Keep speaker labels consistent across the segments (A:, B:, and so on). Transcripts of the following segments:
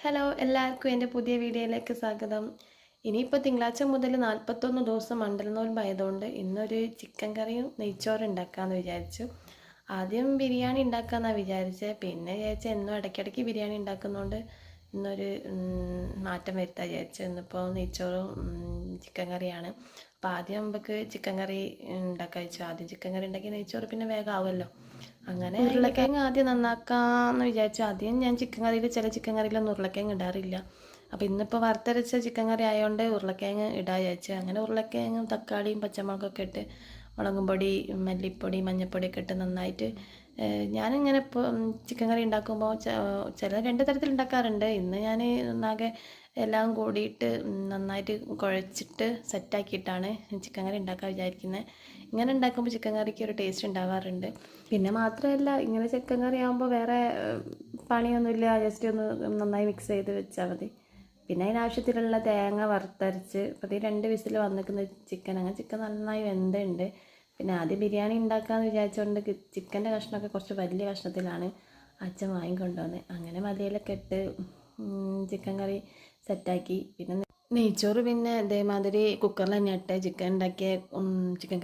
A: Hello എല്ലാവർക്കും എൻ്റെ പുതിയ വീഡിയോയിലേക്ക് സ്വാഗതം. ഇനിയിപ്പോൾ തിങ്കളാഴ്ച മുതൽ 41 ദിവസം മണ്ഡല നോൽമ്പായതുകൊണ്ട് ഇന്നൊരു ചിക്കൻ കറിയും നെയ്ച്ചോറും ഉണ്ടാക്കാമെന്ന് വിചാരിച്ചു. ആദ്യം ബിരിയാണി ഉണ്ടാക്കാമെന്നാണ് വിചാരിച്ചത്. പിന്നെ വിചാരിച്ച എന്നും ഇടയ്ക്കിടയ്ക്ക് ബിരിയാണി ഉണ്ടാക്കുന്നതുകൊണ്ട് ഇന്നൊരു മാറ്റം വരുത്താൻ വിചാരിച്ചു. ഇന്നിപ്പോൾ നെയ്ച്ചോറും ചിക്കൻ കറിയാണ്. അപ്പോൾ ആദ്യം നമുക്ക് ചിക്കൻ കറി ഉണ്ടാക്കാൻ വെച്ചു. ആദ്യം ചിക്കൻ കറി ഉണ്ടാക്കി നെയ്ച്ചോറ് പിന്നെ വേഗം ആവുമല്ലോ. അങ്ങനെ ഉരുളക്കിഴങ്ങ് ആദ്യം നന്നാക്കാമെന്ന് വിചാരിച്ചു. ആദ്യം ഞാൻ ചിക്കൻ കറിയിൽ ചില ചിക്കൻ കറിയിലൊന്നും ഉരുളക്കിഴങ്ങ് ഇടാറില്ല. അപ്പോൾ ഇന്നിപ്പോൾ വറുത്തരച്ച ചിക്കൻ കറി ആയതുകൊണ്ട് ഉരുളക്കിഴങ്ങ് ഇടാൻ വിചാരിച്ചു. അങ്ങനെ ഉരുളക്കിഴങ്ങും തക്കാളിയും പച്ചമുളകൊക്കെ ഇട്ട് മുളകും പൊടി മല്ലിപ്പൊടി മഞ്ഞൾപ്പൊടിയൊക്കെ ഇട്ട് നന്നായിട്ട് ഞാനിങ്ങനെ ഇപ്പോൾ ചിക്കൻ കറി ഉണ്ടാക്കുമ്പോൾ ചില രണ്ട് തരത്തിൽ ഉണ്ടാക്കാറുണ്ട്. ഇന്ന് ഞാൻ ഒന്നാകെ എല്ലാം കൂടിയിട്ട് നന്നായിട്ട് കുഴച്ചിട്ട് സെറ്റാക്കിയിട്ടാണ് ചിക്കൻ കറി ഉണ്ടാക്കാൻ വിചാരിക്കുന്നത്. ഇങ്ങനെ ഉണ്ടാക്കുമ്പോൾ ചിക്കൻ കറിക്ക് ഒരു ടേസ്റ്റ് ഉണ്ടാവാറുണ്ട്. പിന്നെ മാത്രമല്ല ഇങ്ങനെ ചിക്കൻ കറി ആകുമ്പോൾ വേറെ പണിയൊന്നുമില്ല, ജസ്റ്റ് ഒന്ന് നന്നായി മിക്സ് ചെയ്ത് വെച്ചാൽ മതി. പിന്നെ അതിനാവശ്യത്തിലുള്ള തേങ്ങ വറുത്തരച്ച് അപ്പോൾ 2 വിസിൽ വന്നിരിക്കുന്ന ചിക്കൻ, അങ്ങനെ ചിക്കൻ നന്നായി വെന്തുണ്ട്. പിന്നെ ആദ്യം ബിരിയാണി ഉണ്ടാക്കാമെന്ന് വിചാരിച്ചുകൊണ്ട് ചിക്കൻ്റെ കഷ്ണമൊക്കെ കുറച്ച് വലിയ കഷ്ണത്തിലാണ് അച്ഛൻ വാങ്ങിക്കൊണ്ടുവന്നത്. അങ്ങനെ മലയിലൊക്കെ ഇട്ട് ചിക്കൻ കറി സെറ്റാക്കി. പിന്നെ നെയ്ച്ചോറ് പിന്നെ ഇതേമാതിരി കുക്കറിൽ തന്നെ ഇട്ട് ചിക്കൻ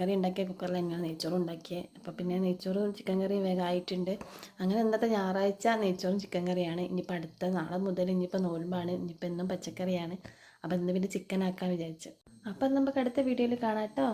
A: കറി ഉണ്ടാക്കിയ കുക്കറിൽ തന്നെയാണ് നെയ്ച്ചോറ് ഉണ്ടാക്കിയത്. അപ്പോൾ പിന്നെ നെയ്ച്ചോറും ചിക്കൻ കറിയും വേഗം ആയിട്ടുണ്ട്. അങ്ങനെ ഇന്നത്തെ ഞായറാഴ്ച നെയ്ച്ചോറും ചിക്കൻ കറിയാണ്. ഇനിയിപ്പോൾ അടുത്ത നാളെ മുതൽ ഇനിയിപ്പോൾ നോൽമ്പാണ്, ഇനിയിപ്പോൾ എന്നും പച്ചക്കറിയാണ്. അപ്പോൾ ഇന്ന് പിന്നെ ചിക്കൻ ആക്കാൻ വിചാരിച്ചു. അപ്പം നമുക്ക് അടുത്ത വീഡിയോയിൽ കാണാം കേട്ടോ.